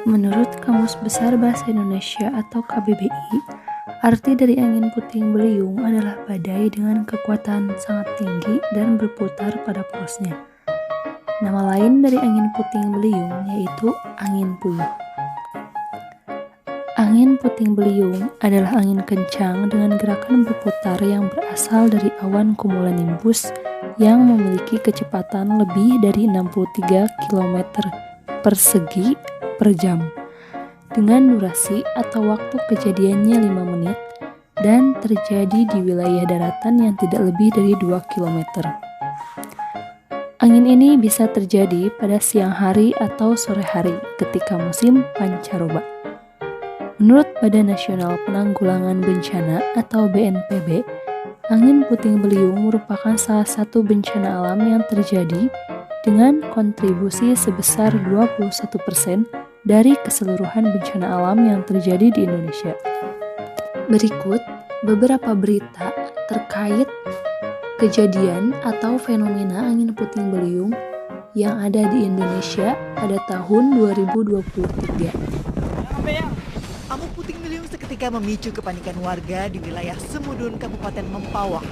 Menurut Kamus Besar Bahasa Indonesia atau KBBI, arti dari angin puting beliung adalah badai dengan kekuatan sangat tinggi dan berputar pada porosnya. Nama lain dari angin puting beliung yaitu angin puyuh. Angin puting beliung adalah angin kencang dengan gerakan berputar yang berasal dari awan cumulonimbus yang memiliki kecepatan lebih dari 63 km persegi per jam, dengan durasi atau waktu kejadiannya 5 menit dan terjadi di wilayah daratan yang tidak lebih dari 2 km. Angin ini bisa terjadi pada siang hari atau sore hari ketika musim pancaroba. Menurut Badan Nasional Penanggulangan Bencana atau BNPB, angin puting beliung merupakan salah satu bencana alam yang terjadi dengan kontribusi sebesar 21% dari keseluruhan bencana alam yang terjadi di Indonesia. Berikut beberapa berita terkait kejadian atau fenomena angin puting beliung yang ada di Indonesia pada tahun 2023. Angin puting beliung seketika memicu kepanikan warga di wilayah Semudun, Kabupaten Mempawah.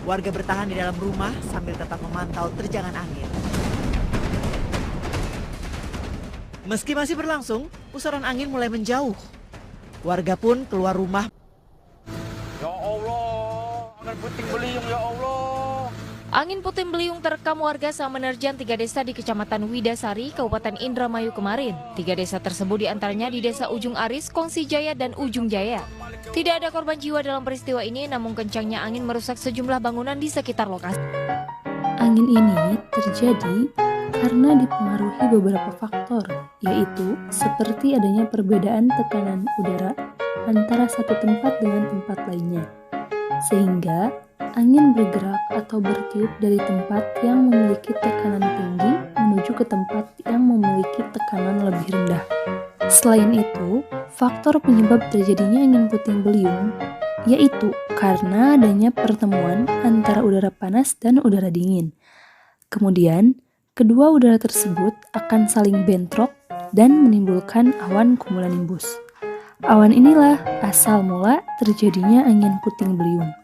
Warga bertahan di dalam rumah sambil tetap memantau terjangan angin. Meski masih berlangsung, pusaran angin mulai menjauh. Warga pun keluar rumah. Ya Allah, angin puting beliung ya Allah. Angin puting beliung terekam warga saat menerjang 3 desa di Kecamatan Widasari, Kabupaten Indramayu kemarin. 3 desa tersebut diantaranya di Desa Ujung Aris, Kongsi Jaya, dan Ujung Jaya. Tidak ada korban jiwa dalam peristiwa ini, namun kencangnya angin merusak sejumlah bangunan di sekitar lokasi. Angin ini terjadi karena dipengaruhi beberapa faktor, yaitu seperti adanya perbedaan tekanan udara antara satu tempat dengan tempat lainnya, sehingga angin bergerak atau bertiup dari tempat yang memiliki tekanan tinggi menuju ke tempat yang memiliki tekanan lebih rendah. Selain itu, faktor penyebab terjadinya angin puting beliung yaitu karena adanya pertemuan antara udara panas dan udara dingin. Kemudian, kedua udara tersebut akan saling bentrok dan menimbulkan awan cumulonimbus. Awan inilah asal mula terjadinya angin puting beliung.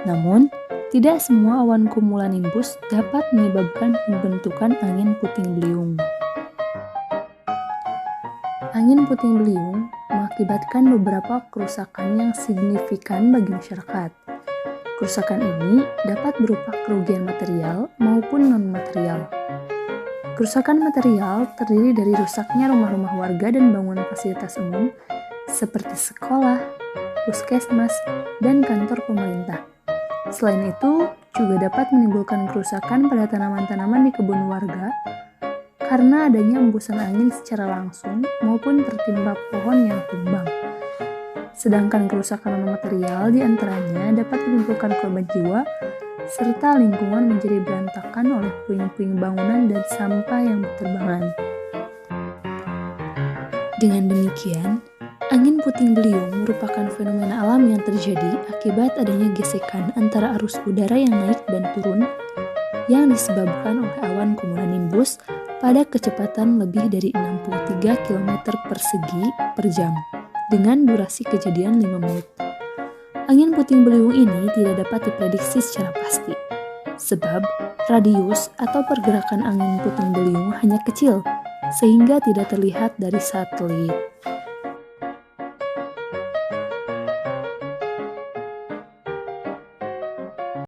Namun, tidak semua awan cumulonimbus dapat menyebabkan pembentukan angin puting beliung. Angin puting beliung mengakibatkan beberapa kerusakan yang signifikan bagi masyarakat. Kerusakan ini dapat berupa kerugian material maupun non-material. Kerusakan material terdiri dari rusaknya rumah-rumah warga dan bangunan fasilitas umum seperti sekolah, puskesmas, dan kantor pemerintah. Selain itu, juga dapat menimbulkan kerusakan pada tanaman-tanaman di kebun warga karena adanya embusan angin secara langsung maupun tertimpa pohon yang tumbang. Sedangkan kerusakan non-material diantaranya dapat menimbulkan korban jiwa serta lingkungan menjadi berantakan oleh puing-puing bangunan dan sampah yang berterbangan. Dengan demikian, angin puting beliung merupakan fenomena alam yang terjadi akibat adanya gesekan antara arus udara yang naik dan turun yang disebabkan oleh awan cumulonimbus pada kecepatan lebih dari 63 km persegi per jam dengan durasi kejadian 5 menit. Angin puting beliung ini tidak dapat diprediksi secara pasti, sebab radius atau pergerakan angin puting beliung hanya kecil, sehingga tidak terlihat dari satelit.